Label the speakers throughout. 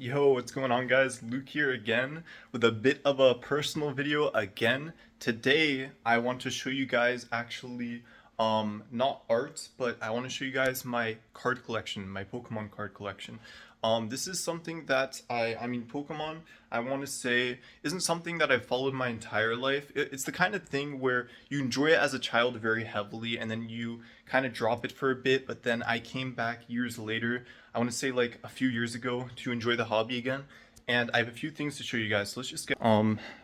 Speaker 1: Yo, what's going on, guys? Luke here again with a bit of a personal video again. Today, I want to show you guys actually not art, but I want to show you guys my card collection, my Pokemon card collection. This is something that I mean Pokemon, I want to say isn't something that I've followed my entire life. It's the kind of thing where you enjoy it as a child very heavily and then you kind of drop it for a bit, but then I came back years later, I want to say like a few years ago, to enjoy the hobby again. And I have a few things to show you guys. So let's just get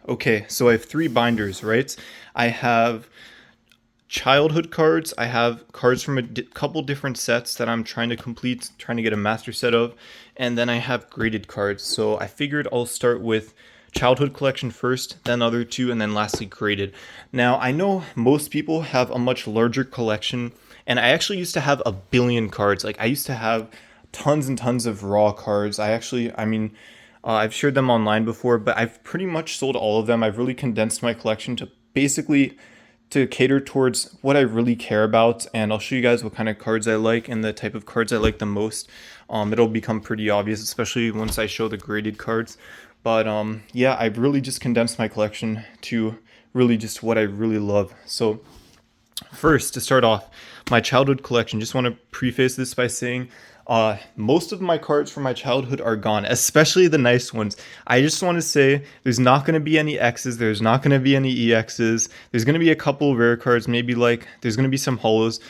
Speaker 1: okay, so I have three binders, right? I have childhood cards. I have cards from a couple different sets that I'm trying to complete, trying to get a master set of, and then I have graded cards. So I figured I'll start with childhood collection first, then other two, and then lastly graded. Now I know most people have a much larger collection, and I actually used to have a billion cards. Like I used to have tons and tons of raw cards. I've shared them online before, but I've pretty much sold all of them. I've really condensed my collection to basically to cater towards what I really care about, and I'll show you guys what kind of cards I like and the type of cards I like the most. It'll become pretty obvious, especially once I show the graded cards. But yeah, I've really just condensed my collection to really just what I really love. So first, to start off, my childhood collection, just want to preface this by saying most of my cards from my childhood are gone, especially the nice ones. I just want to say there's not going to be any X's, there's not going to be any EXs, there's going to be a couple rare cards, maybe like there's going to be some holos,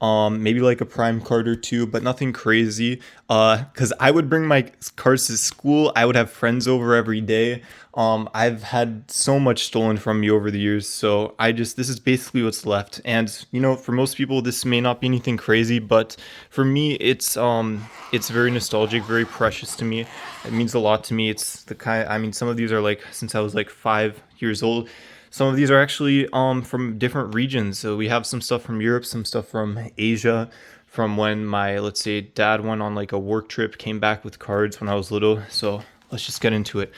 Speaker 1: maybe like a prime card or two, but nothing crazy. Because I would bring my cards to school, I would have friends over every day. I've had so much stolen from me over the years, so this is basically what's left. And you know, for most people, this may not be anything crazy, but for me, it's very nostalgic, very precious to me. It means a lot to me. It's the kind, I mean, some of these are like since I was like 5 years old. Some of these are actually from different regions. So we have some stuff from Europe, some stuff from Asia, from when my, let's say, dad went on like a work trip, came back with cards when I was little. So let's just get into it.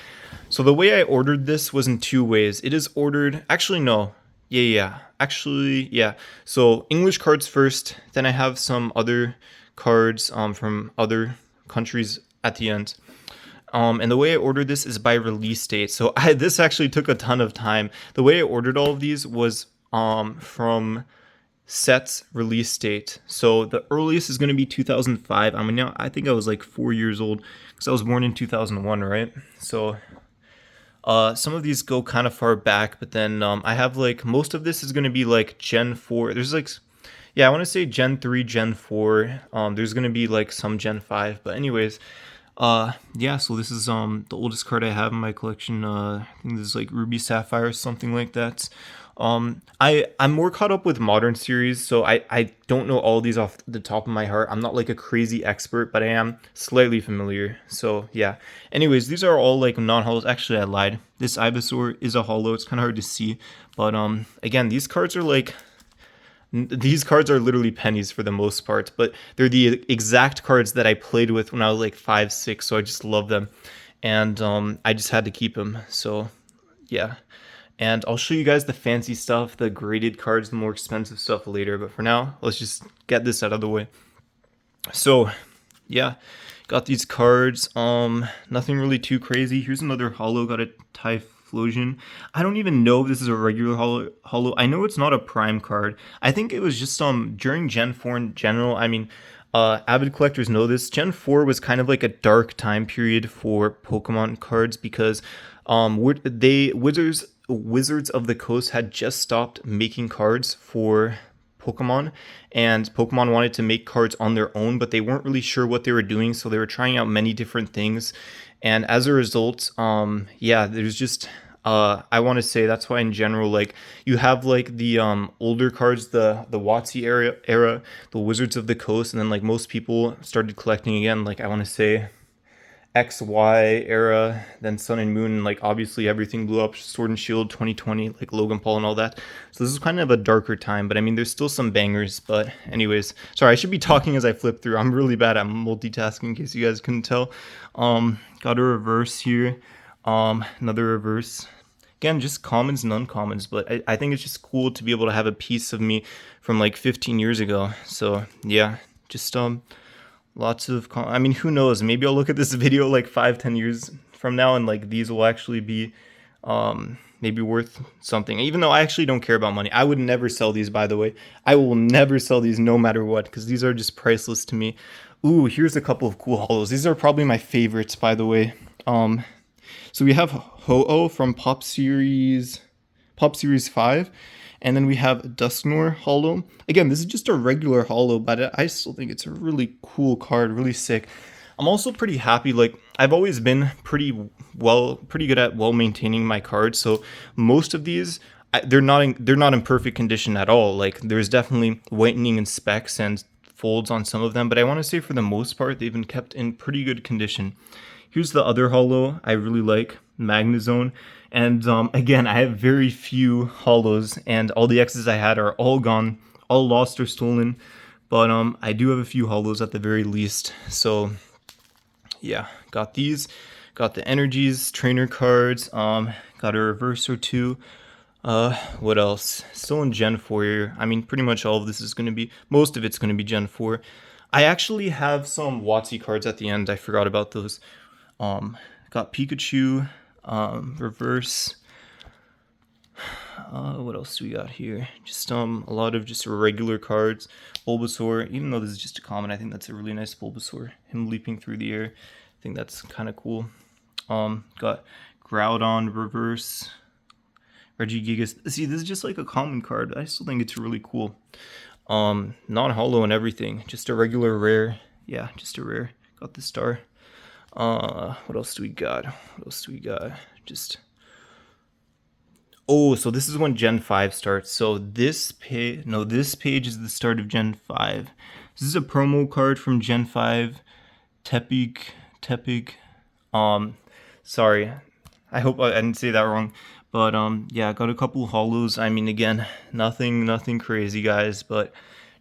Speaker 1: So the way I ordered this was in two ways. It is ordered, actually, no. Yeah. So English cards first, then I have some other cards from other countries at the end. And the way I ordered this is by release date. So this actually took a ton of time. The way I ordered all of these was from sets release date. So the earliest is going to be 2005. I mean, now I think I was like 4 years old because I was born in 2001, right? So some of these go kind of far back, but then I have like most of this is going to be like Gen 4. There's like, yeah, I want to say Gen 3, Gen 4. There's going to be like some Gen 5, but anyways. Yeah, so this is the oldest card I have in my collection. I think this is like Ruby Sapphire or something like that. I'm more caught up with modern series, so I don't know all these off the top of my heart. I'm not like a crazy expert, but I am slightly familiar. So yeah. Anyways, these are all like non-holos. Actually, I lied. This Ivysaur is a holo. It's kind of hard to see, but again, these cards are literally pennies for the most part, but they're the exact cards that I played with when I was like 5, 6, so I just love them. And I just had to keep them, so yeah. And I'll show you guys the fancy stuff, the graded cards, the more expensive stuff later, but for now, let's just get this out of the way. So, yeah, got these cards, nothing really too crazy. Here's another holo, got a Typhlosion. I don't even know if this is a regular holo. I know it's not a prime card. I think it was just during Gen 4 in general. I mean, avid collectors know this. Gen 4 was kind of like a dark time period for Pokemon cards because Wizards of the Coast had just stopped making cards for Pokemon, and Pokemon wanted to make cards on their own, but they weren't really sure what they were doing, so they were trying out many different things. And as a result, yeah, there's just I want to say that's why in general, like you have like the older cards, the WotC era, the Wizards of the Coast, and then like most people started collecting again, like I want to say XY era, then Sun and Moon, and like obviously everything blew up, Sword and Shield 2020, like Logan Paul and all that. So this is kind of a darker time, but I mean there's still some bangers. But anyways, sorry, I should be talking as I flip through. I'm really bad at multitasking in case you guys couldn't tell. Got a reverse here, another reverse. Again, just commons and uncommons, but I think it's just cool to be able to have a piece of me from like 15 years ago. So yeah, just Lots of, I mean, who knows? Maybe I'll look at this video like 5-10 years from now, and like these will actually be maybe worth something. Even though I actually don't care about money, I would never sell these. By the way, I will never sell these no matter what, because these are just priceless to me. Ooh, here's a couple of cool holos. These are probably my favorites, by the way. So we have Ho-Oh from Pop Series 5. And then we have Dusknoir Holo. Again, this is just a regular holo, but I still think it's a really cool card, really sick. I'm also pretty happy. Like, I've always been pretty good at maintaining my cards. So most of these, they're not in perfect condition at all. Like, there's definitely whitening and specks and folds on some of them, but I want to say for the most part, they've been kept in pretty good condition. Here's the other holo I really like, Magnezone. And again, I have very few holos, and all the X's I had are all gone, all lost or stolen. But I do have a few holos at the very least. So yeah, got these, got the energies, trainer cards, got a reverse or two. What else? Still in Gen 4 here. I mean, pretty much all of this is going to be, most of it's going to be Gen 4. I actually have some WotC cards at the end. I forgot about those. Got Pikachu, reverse. What else do we got here? Just a lot of just regular cards. Bulbasaur, even though this is just a common, I think that's a really nice Bulbasaur. Him leaping through the air, I think that's kind of cool. Got Groudon, reverse. Regigigas. See, this is just like a common card. I still think it's really cool. Non-holo and everything. Just a regular rare. Yeah, just a rare. Got the star. What else do we got? Just, oh, so this is when Gen 5 starts. So this page is the start of Gen 5. This is a promo card from Gen 5. Tepig. Sorry. I hope I didn't say that wrong. But yeah, got a couple holos. I mean, again, nothing crazy, guys, but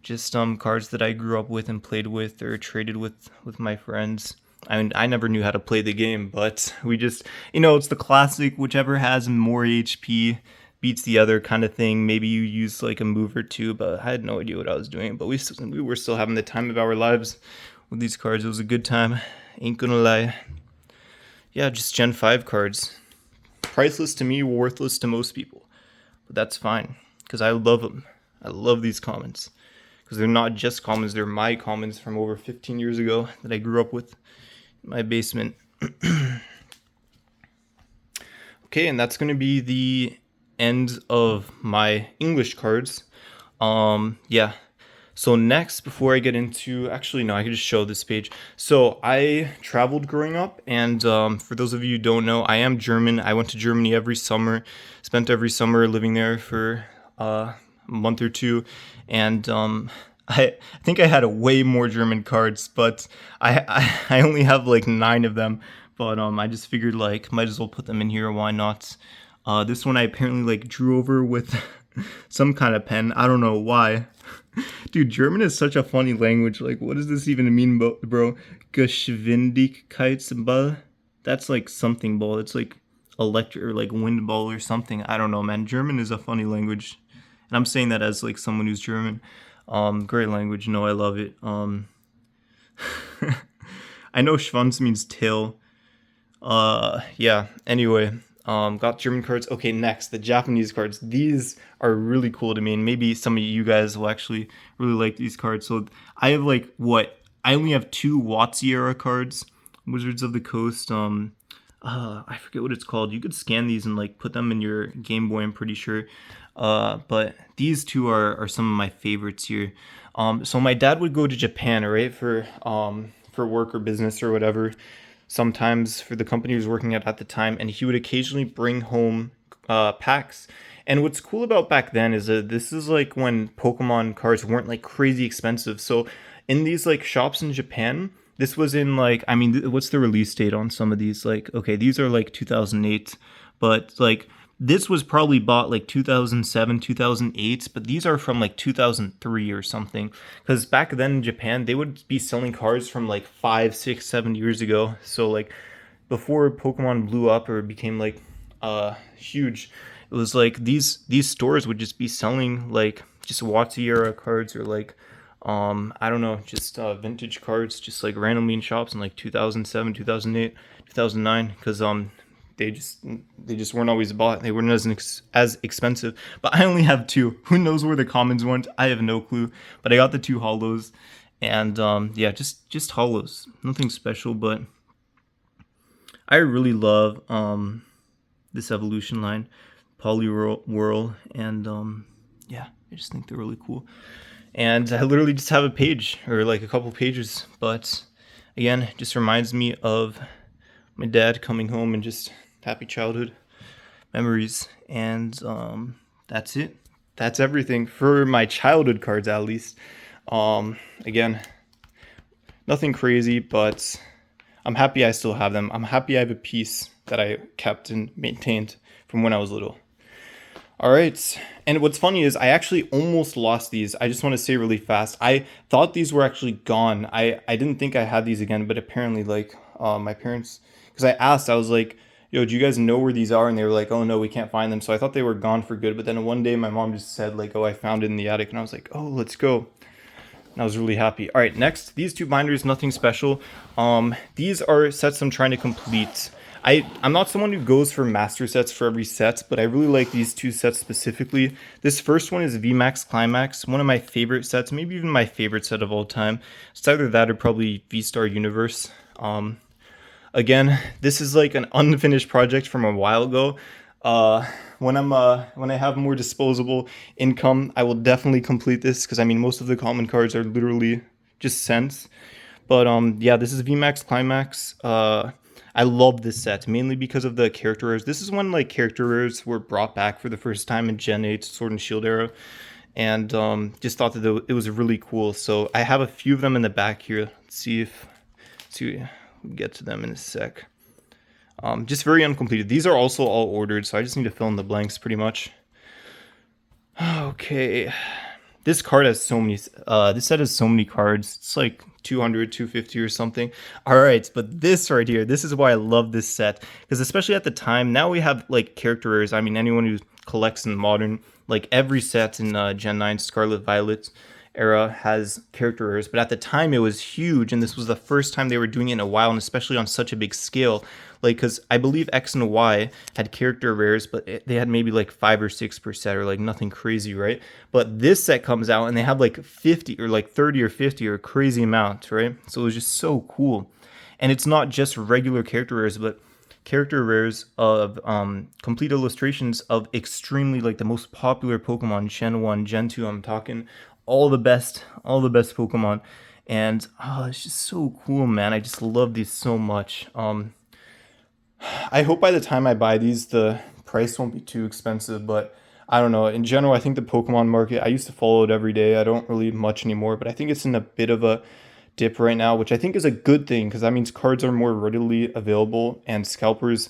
Speaker 1: just cards that I grew up with and played with or traded with my friends. I mean, I never knew how to play the game, but we just, it's the classic, whichever has more HP beats the other kind of thing. Maybe you use like a move or two, but I had no idea what I was doing. But we were still having the time of our lives with these cards. It was a good time, ain't gonna lie. Yeah, just Gen 5 cards. Priceless to me, worthless to most people. But that's fine, because I love them. I love these commons. Because they're not just commons, they're my commons from over 15 years ago that I grew up with in my basement. Okay, and that's going to be the end of my English cards. Yeah. So next, before I get into, actually no, I can just show this page. So I traveled growing up, and for those of you who don't know, I am German. I went to Germany every summer, spent every summer living there for a month or two, and I think I had a way more German cards, but I only have like 9 of them. But I just figured like might as well put them in here. Why not? This one I apparently like drew over with some kind of pen. I don't know why. Dude, German is such a funny language. Like, what does this even mean, bro? Geschwindigkeitsball? That's like something ball. It's like electric or like wind ball or something. I don't know, man. German is a funny language. And I'm saying that as like someone who's German. Great language. No, I love it. I know Schwanz means tail. Yeah, anyway. Got German cards. Okay, next, the Japanese cards. These are really cool to me, and maybe some of you guys will actually really like these cards. So I have like, I only have 2 WotC era cards. Wizards of the Coast. I forget what it's called. You could scan these and like put them in your Game Boy, I'm pretty sure. But these 2 are some of my favorites here. So my dad would go to Japan, right, for work or business or whatever. Sometimes for the company he was working at the time, and he would occasionally bring home packs. And what's cool about back then is that this is like when Pokemon cards weren't like crazy expensive. So in these like shops in Japan, this was in like, I mean, what's the release date on some of these? Like, okay, these are like 2008, but like this was probably bought like 2007, 2008, but these are from like 2003 or something. Because back then in Japan, they would be selling cards from like 5, 6, 7 years ago. So like before Pokemon blew up or became like huge, it was like these stores would just be selling like just WotC era cards or like I don't know, just vintage cards, just like randomly in shops in like 2007, 2008, 2009, because they just weren't always bought. They weren't as expensive. But I only have two. Who knows where the commons went? I have no clue. But I got the two holos, and yeah, just holos. Nothing special, but I really love this evolution line, Poliwhirl, and yeah, I just think they're really cool. And I literally just have a page or like a couple pages, but again, it just reminds me of my dad coming home and just happy childhood memories. And that's it. That's everything for my childhood cards, at least. Again, nothing crazy, but I'm happy I still have them. I'm happy I have a piece that I kept and maintained from when I was little. All right. And what's funny is I actually almost lost these. I just want to say really fast. I thought these were actually gone. I didn't think I had these again, but apparently like my parents, because I asked, I was like, yo, do you guys know where these are? And they were like, oh no, we can't find them. So I thought they were gone for good. But then one day my mom just said like, oh, I found it in the attic. And I was like, oh, let's go. And I was really happy. All right, next, these two binders, nothing special. These are sets I'm trying to complete. I'm not someone who goes for master sets for every set, but I really like these two sets specifically. This first one is VMAX Climax, one of my favorite sets, maybe even my favorite set of all time. It's either that or probably V-Star Universe. Again, this is like an unfinished project from a while ago. When I have more disposable income, I will definitely complete this because I mean most of the common cards are literally just cents. But yeah, this is VMAX Climax. I love this set mainly because of the character rares. This is when like character rares were brought back for the first time in Gen 8 Sword and Shield era, and just thought that it was really cool. So I have a few of them in the back here. Let's see we get to them in a sec. Just very uncompleted. These are also all ordered, so I just need to fill in the blanks pretty much. Okay. This card has so many, this set has so many cards. It's like 200, 250 or something. All right, but this right here, this is why I love this set. Because especially at the time, now we have like character rares. I mean, anyone who collects in Modern, like every set in Gen 9 Scarlet Violet era has character rares. But at the time, it was huge. And this was the first time they were doing it in a while, and especially on such a big scale. Like, because I believe X and Y had character rares, but they had maybe like 5 or 6% or like nothing crazy, right? But this set comes out and they have like 50 or like 30 or 50 or a crazy amount, right? So it was just so cool. And it's not just regular character rares, but character rares of complete illustrations of extremely like the most popular Pokemon, Gen 1, Gen 2. I'm talking all the best Pokemon. And oh, it's just so cool, man. I just love these so much. I hope by the time I buy these, the price won't be too expensive, but I don't know. In general, I think the Pokemon market, I used to follow it every day. I don't really much anymore, but I think it's in a bit of a dip right now, which I think is a good thing because that means cards are more readily available and scalpers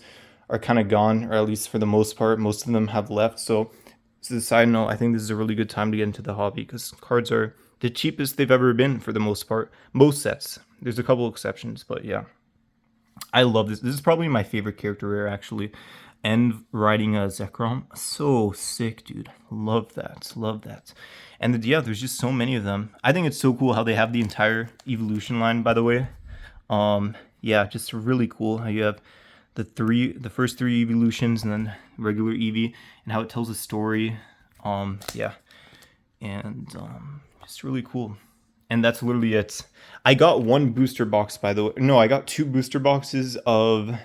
Speaker 1: are kind of gone, or at least for the most part, most of them have left. So, as a side note, I think this is a really good time to get into the hobby because cards are the cheapest they've ever been for the most part. Most sets. There's a couple exceptions, but yeah. I love this. This is probably my favorite character rare, actually. And riding a Zekrom. So sick, dude. Love that. Love that. And yeah, there's just so many of them. I think it's so cool how they have the entire evolution line, by the way. Yeah, just really cool how you have the first three evolutions and then regular Eevee and how it tells a story. Yeah. And just really cool. And that's literally it. I got one booster box, by the way. No, I got 2 booster boxes of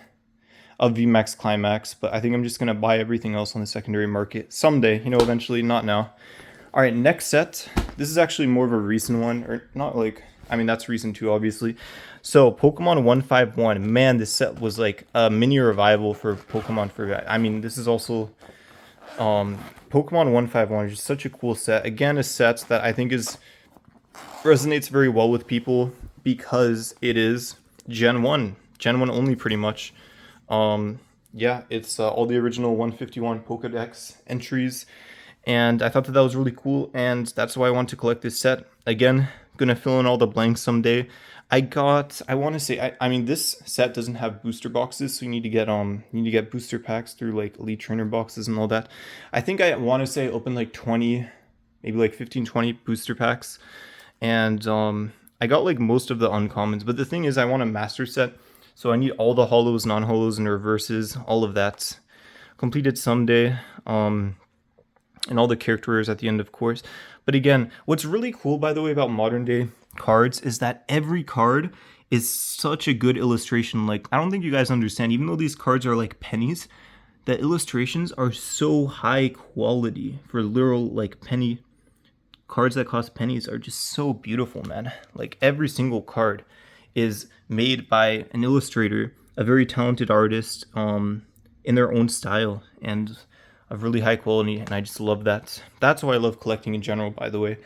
Speaker 1: VMAX Climax, but I think I'm just going to buy everything else on the secondary market someday, you know, eventually, not now. All right, next set. This is actually more of a recent one, or not like, I mean, that's recent too, obviously. So Pokemon 151, man, this set was like a mini revival for Pokemon for, I mean, this is also, Pokemon 151 is just such a cool set. Again, a set that I think resonates very well with people because it is Gen 1 only pretty much. Yeah, it's all the original 151 Pokedex entries, and I thought that was really cool, and that's why I want to collect this set. Again, gonna fill in all the blanks someday. I want to say, I mean, this set doesn't have booster boxes, so you need to get booster packs through like Elite Trainer boxes and all that. I think I want to say I opened like 20, maybe like 15, 20 booster packs. and I got like most of the uncommons, but the thing is I want a master set, so I need all the holos, non-holos, and reverses, all of that completed someday, and all the characters at the end, of course. But again, what's really cool, by the way, about modern day cards is that every card is such a good illustration. Like, I don't think you guys understand, even though these cards are like pennies, the illustrations are so high quality for literal like penny cards that cost pennies are just so beautiful, man. Like every single card is made by an illustrator, a very talented artist, in their own style and of really high quality, and I just love that. That's why I love collecting in general, by the way.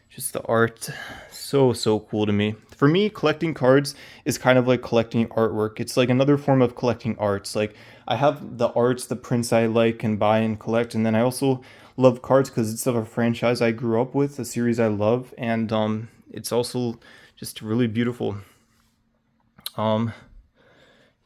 Speaker 1: Just the art, so cool to me. For me, collecting cards is kind of like collecting artwork. It's like another form of collecting arts. Like I have the arts, the prints I like and buy and collect, and then I also love cards because it's of a franchise I grew up with, a series I love, and it's also just really beautiful.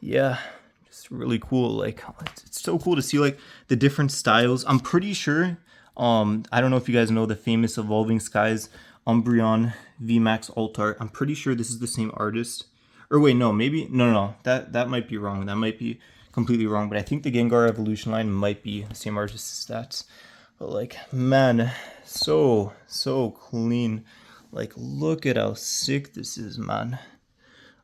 Speaker 1: Yeah, just really cool. Like it's so cool to see like the different styles. I'm pretty sure. I don't know if you guys know the famous Evolving Skies Umbreon VMAX alt art. I'm pretty sure this is the same artist. Or wait, no, maybe no. That might be wrong. That might be completely wrong. But I think the Gengar Evolution line might be the same artist as that. But like, man, so clean. Like, look at how sick this is, man.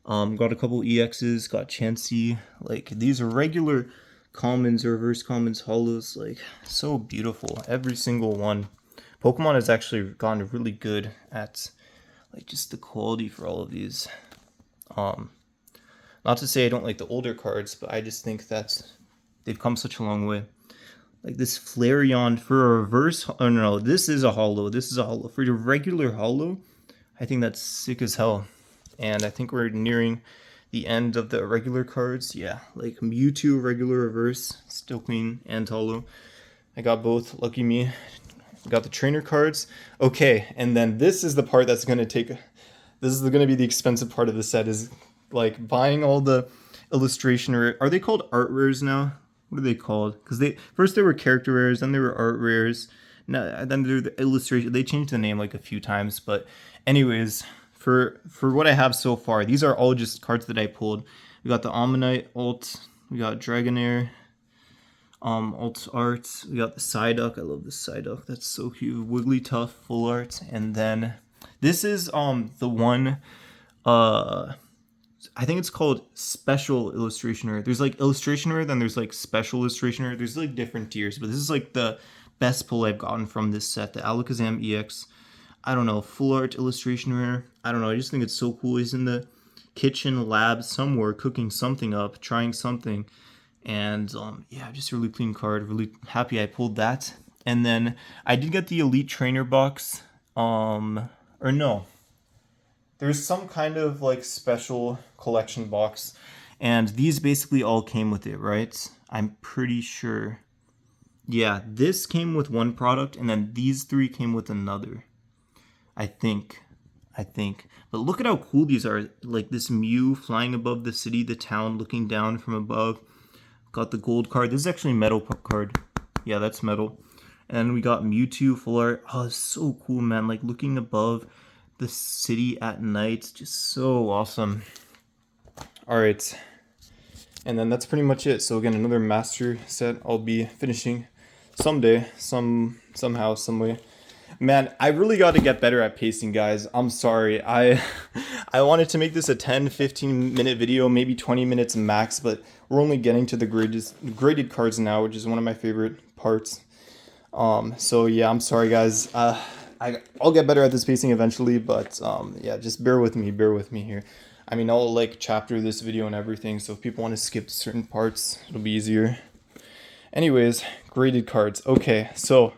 Speaker 1: Got a couple EXs, got Chansey. Like, these are regular commons, reverse commons, holos. Like, so beautiful. Every single one. Pokemon has actually gotten really good at, like, just the quality for all of these. Not to say I don't like the older cards, but I just think that they've come such a long way. Like this Flareon for a reverse. Oh no, this is a holo. This is a holo. For your regular holo, I think that's sick as hell. And I think we're nearing the end of the regular cards. Yeah, like Mewtwo regular reverse, still clean, and holo. I got both. Lucky me. Got the trainer cards. Okay, and then this is the part that's gonna take. This is gonna be the expensive part of the set. Is like buying all the illustration. Are they called art rares now? What are they called? Because they first they were character rares, then they were art rares. Now then they're the illustration. They changed the name like a few times, but anyways, for what I have so far, these are all just cards that I pulled. We got the Ammonite alt. We got Dragonair. Alt art. We got the Psyduck. I love the Psyduck. That's so cute. Wigglytuff full art, and then this is the one. I think it's called Special Illustration Rare. There's like Illustration Rare, then there's like Special Illustration Rare. There's like different tiers, but this is like the best pull I've gotten from this set. The Alakazam EX. I don't know, Full Art Illustration Rare. I don't know, I just think it's so cool. He's in the kitchen lab somewhere cooking something up, trying something. And yeah, just a really clean card. Really happy I pulled that. And then I did get the Elite Trainer box. Or no. There's some kind of like special collection box, and these basically all came with it, right? I'm pretty sure. Yeah, this came with one product, and then these three came with another. I think. But look at how cool these are. Like this Mew flying above the city, the town, looking down from above. Got the gold card. This is actually a metal card. Yeah, that's metal. And we got Mewtwo full art. Oh, it's so cool, man. Like looking above the city at night, just so awesome. All right, and then that's pretty much it. So again, another master set I'll be finishing someday, somehow, some way. Man, I really got to get better at pacing, guys. I'm sorry. I wanted to make this a 10-15 minute video, maybe 20 minutes max, but we're only getting to the graded cards now, which is one of my favorite parts. So yeah, I'm sorry, guys. I'll get better at this pacing eventually, but yeah, just bear with me here. I mean, I'll like chapter this video and everything, so if people want to skip certain parts, it'll be easier. Anyways, graded cards. Okay, so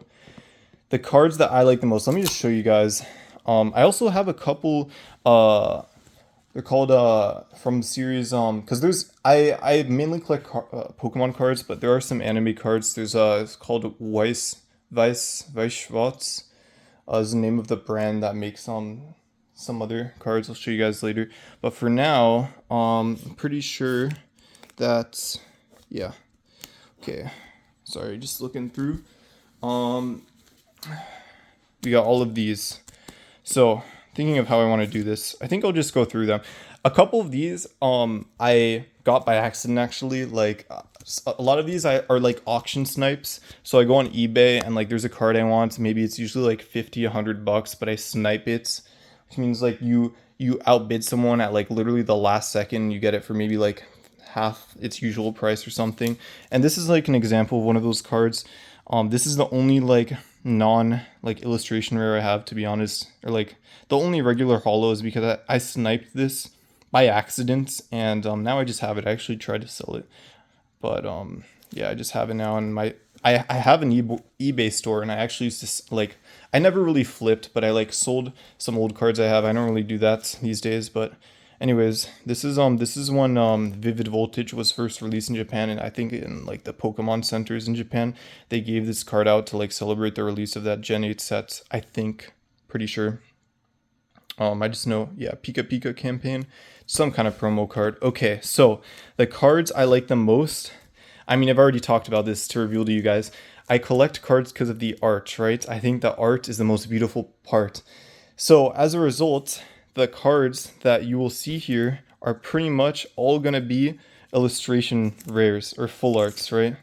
Speaker 1: the cards that I like the most, let me just show you guys. I also have a couple, they're called from series, because there's, I mainly collect Pokemon cards, but there are some anime cards. There's it's called Weiss Schwarz. Is the name of the brand that makes some other cards. I'll show you guys later. But for now, I'm pretty sure that, yeah. Okay, sorry, just looking through. We got all of these. So thinking of how I want to do this. I think I'll just go through them. A couple of these I got by accident actually. Like a lot of these are like auction snipes. So I go on eBay and like there's a card I want. Maybe it's usually like 50, $100, but I snipe it. Which means like you outbid someone at like literally the last second. You get it for maybe like half its usual price or something. And this is like an example of one of those cards. This is the only like non like illustration rare I have, to be honest, or like the only regular holo is because I sniped this by accident, and now I just have it. I actually tried to sell it, but yeah, I just have it now. And I have an eBay store, and I actually used to like, I never really flipped, but I like sold some old cards I have. I don't really do that these days, but anyways, this is when Vivid Voltage was first released in Japan, and I think in like the Pokemon centers in Japan, they gave this card out to like celebrate the release of that Gen 8 set. I think, pretty sure. I just know, yeah, Pika Pika campaign, some kind of promo card. Okay, so the cards I like the most. I mean, I've already talked about this to reveal to you guys. I collect cards because of the art, right? I think the art is the most beautiful part. So as a result, the cards that you will see here are pretty much all gonna be illustration rares or full arts, right?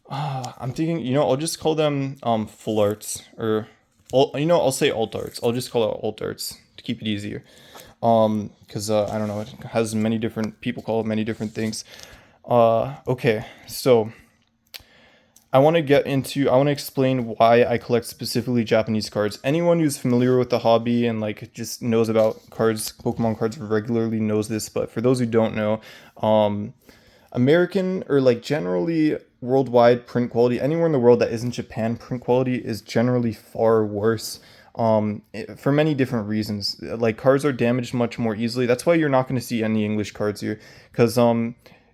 Speaker 1: I'm thinking, I'll just call them full arts, or I'll say alt arts. I'll just call it alt arts to keep it easier. Because I don't know, it has many different people call it many different things. Okay, so I want to explain why I collect specifically Japanese cards. Anyone who's familiar with the hobby and like just knows about cards, Pokemon cards regularly knows this, but for those who don't know, American or like generally worldwide print quality, anywhere in the world that isn't Japan, print quality is generally far worse. For many different reasons. Like cards are damaged much more easily. That's why you're not going to see any English cards here, because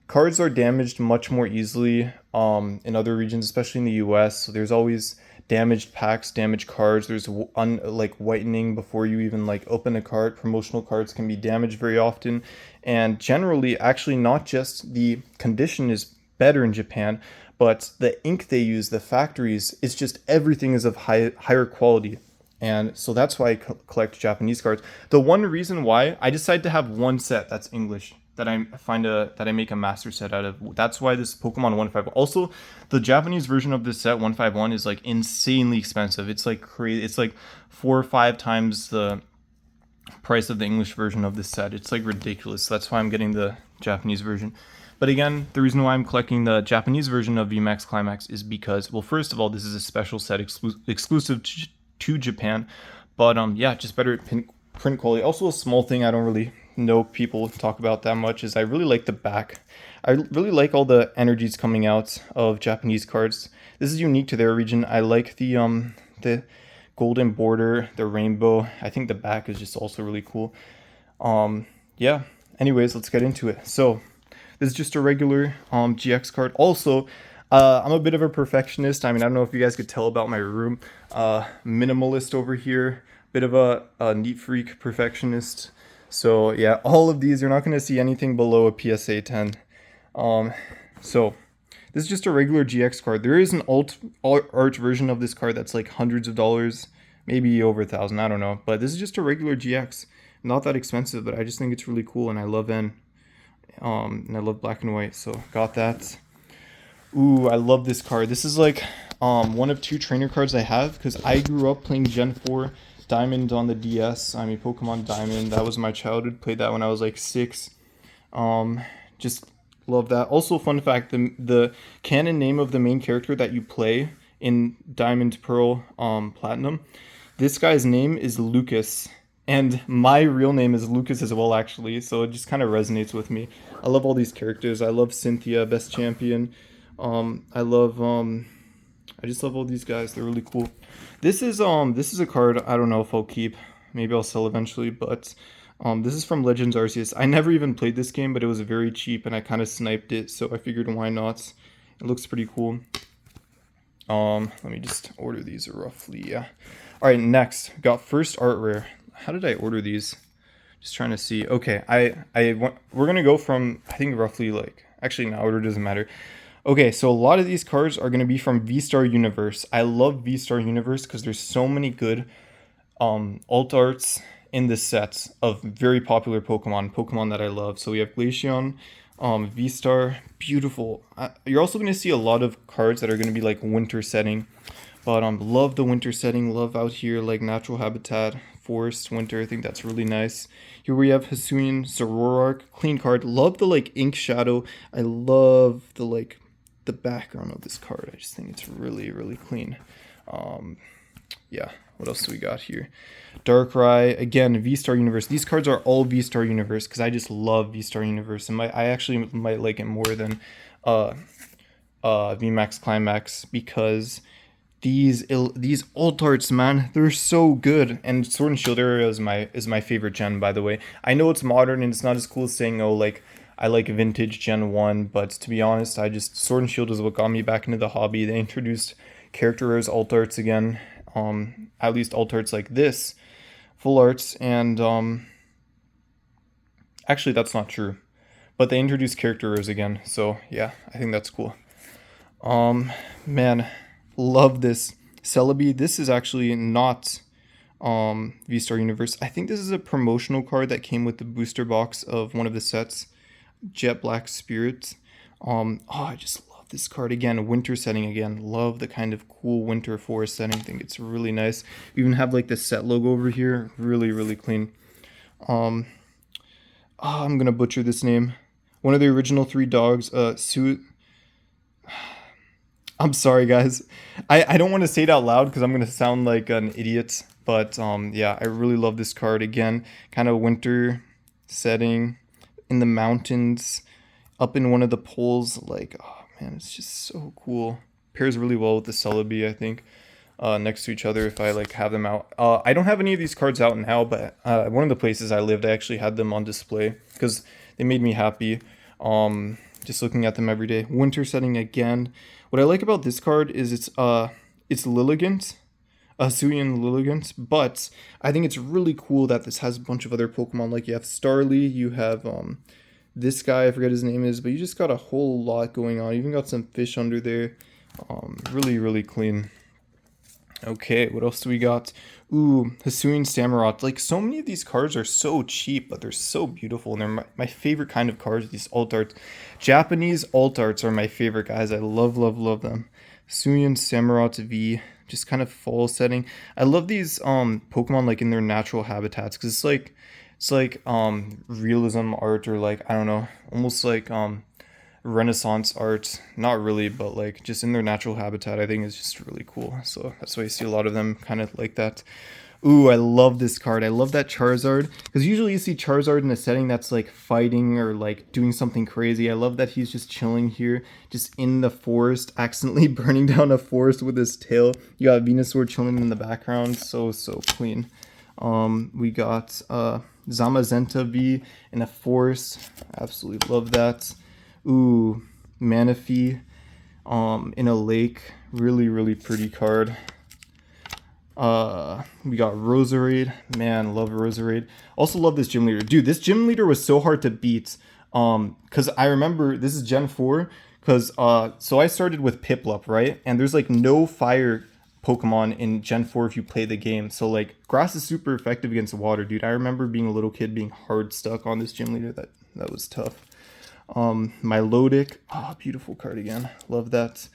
Speaker 1: cards are damaged much more easily in other regions, especially in the US. So there's always damaged packs, damaged cards. There's like whitening before you even like open a card. Promotional cards can be damaged very often, and generally, actually, not just the condition is better in Japan, but the ink they use, the factories, it's just everything is of higher quality. And so that's why I collect Japanese cards. The one reason why I decided to have one set that's English, that I make a master set out of. That's why this Pokemon 151. Also, the Japanese version of this set 151 is like insanely expensive. It's like crazy. It's like 4 or 5 times the price of the English version of this set. It's like ridiculous. That's why I'm getting the Japanese version. But again, the reason why I'm collecting the Japanese version of VMAX Climax is because, well, first of all, this is a special set exclusive to Japan. But yeah, just better print quality. Also, a small thing I don't really know people talk about that much is I really like the back. I really like all the energies coming out of Japanese cards. This is unique to their region. I like the golden border, the rainbow. I think the back is just also really cool. Yeah. Anyways, let's get into it. So this is just a regular GX card. Also, I'm a bit of a perfectionist. I mean, I don't know if you guys could tell about my room. Minimalist over here. Bit of a neat freak perfectionist. So yeah, all of these, you're not going to see anything below a PSA 10. So this is just a regular GX card. There is an alt art version of this card that's like hundreds of dollars, maybe over 1,000, I don't know. But this is just a regular GX. Not that expensive, but I just think it's really cool, and I love N. And I love black and white, so got that. Ooh, I love this card. This is like one of 2 trainer cards I have, because I grew up playing Gen 4 Diamond on the DS. I mean, Pokemon Diamond. That was my childhood. Played that when I was like 6. Just love that. Also, fun fact: the canon name of the main character that you play in Diamond, Pearl, Platinum. This guy's name is Lucas, and my real name is Lucas as well, actually. So it just kind of resonates with me. I love all these characters. I love Cynthia, best champion. I just love all these guys. They're really cool. This is a card I don't know if I'll keep. Maybe I'll sell eventually, but this is from Legends Arceus. I never even played this game, but it was very cheap and I kind of sniped it, so I figured why not. It looks pretty cool. Let me just order these roughly. Yeah. All right, next, got first art rare. How did I order these? Just trying to see. Okay, we're gonna go from, I think, roughly like, actually no, order doesn't matter. Okay, so a lot of these cards are going to be from V-Star Universe. I love V-Star Universe because there's so many good alt arts in this set of very popular Pokemon that I love. So we have Glaceon, V-Star, beautiful. You're also going to see a lot of cards that are going to be like winter setting, but love the winter setting. Love out here like natural habitat, forest, winter. I think that's really nice. Here we have Hisuian, Zoroark, clean card. Love the like ink shadow. I love the like the background of this card. I just think it's really really clean. Yeah, what else do we got here? Darkrai, again, V-Star Universe. These cards are all V-Star Universe because I just love V-Star Universe, and I actually might like it more than VMAX Climax because these alt arts, man, they're so good. And Sword and Shield Era is my favorite gen, by the way. I know it's modern and it's not as cool as saying, oh, like I like vintage Gen 1, but to be honest, Sword and Shield is what got me back into the hobby. They introduced character rares alt arts again, at least alt arts like this, full arts, and actually that's not true, but they introduced character rares again, so yeah, I think that's cool. Man, love this Celebi. This is actually not V-Star Universe. I think this is a promotional card that came with the booster box of one of the sets, Jet Black Spirit. I just love this card again. Winter setting again. Love the kind of cool winter forest setting. I think it's really nice. We even have like the set logo over here. Really, really clean. I'm gonna butcher this name. One of the original three dogs. I'm sorry, guys. I don't want to say it out loud because I'm gonna sound like an idiot. But yeah, I really love this card again. Kind of winter setting in the mountains, up in one of the poles. Like, oh man, it's just so cool. Pairs really well with the Celebi, I think. Next to each other if I like have them out. I don't have any of these cards out now, but one of the places I lived, I actually had them on display because they made me happy. Just looking at them every day. Winter setting again. What I like about this card is it's Lilligant, Hisuian Lilligant, but I think it's really cool that this has a bunch of other Pokemon. Like you have Starly, you have this guy, I forget his name is, but you just got a whole lot going on. You even got some fish under there. Really, really clean. Okay, what else do we got? Ooh, Hisuian Samurott. Like, so many of these cards are so cheap, but they're so beautiful, and they're my favorite kind of cards, these alt arts. Japanese alt arts are my favorite, guys. I love, love, love them. Hisuian Samurott V, just kind of fall setting. I love these Pokemon, like, in their natural habitats, because it's like realism art, or, like, I don't know, almost like Renaissance art, not really, but like just in their natural habitat. I think is just really cool, so that's why you see a lot of them kind of like that. Ooh, I love this card. I love that Charizard, because usually you see Charizard in a setting that's like fighting or like doing something crazy. I love that he's just chilling here, just in the forest, accidentally burning down a forest with his tail. You got Venusaur chilling in the background, so clean. We got Zamazenta V in a forest. Absolutely love that. Ooh, Manaphy in a lake. Really, really pretty card. We got Roserade. Man, love Roserade. Also love this gym leader. Dude, this gym leader was so hard to beat. Because I remember this is Gen 4. Because so I started with Piplup, right? And there's like no fire Pokemon in Gen 4 if you play the game. So like grass is super effective against water, dude. I remember being a little kid being hard stuck on this gym leader. That was tough. Milotic, beautiful card again, love that.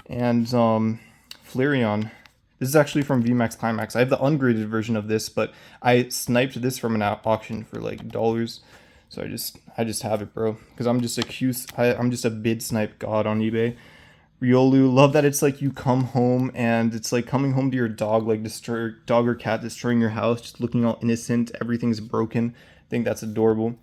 Speaker 1: And Flareon, this is actually from VMAX Climax. I have the ungraded version of this, but I sniped this from an auction for like dollars, so I just have it, bro, because I'm just a bid snipe god on eBay. Riolu, love that it's like you come home and it's like coming home to your dog, like dog or cat destroying your house, just looking all innocent, everything's broken. I think that's adorable.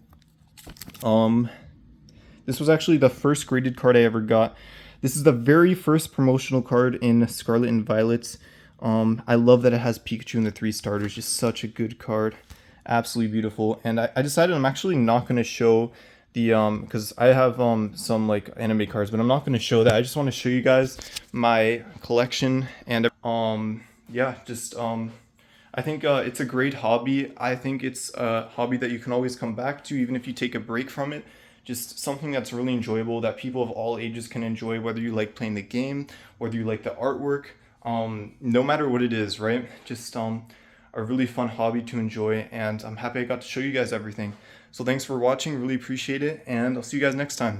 Speaker 1: This was actually the first graded card I ever got. This is the very first promotional card in Scarlet and Violet. I love that it has Pikachu in the 3 starters. Just such a good card. Absolutely beautiful. And I decided I'm actually not going to show the, because I have some like anime cards, but I'm not going to show that. I just want to show you guys my collection. And yeah, just I think it's a great hobby. I think it's a hobby that you can always come back to, even if you take a break from it. Just something that's really enjoyable that people of all ages can enjoy, whether you like playing the game, whether you like the artwork, no matter what it is, right? Just a a really fun hobby to enjoy, and I'm happy I got to show you guys everything. So thanks for watching, really appreciate it, and I'll see you guys next time.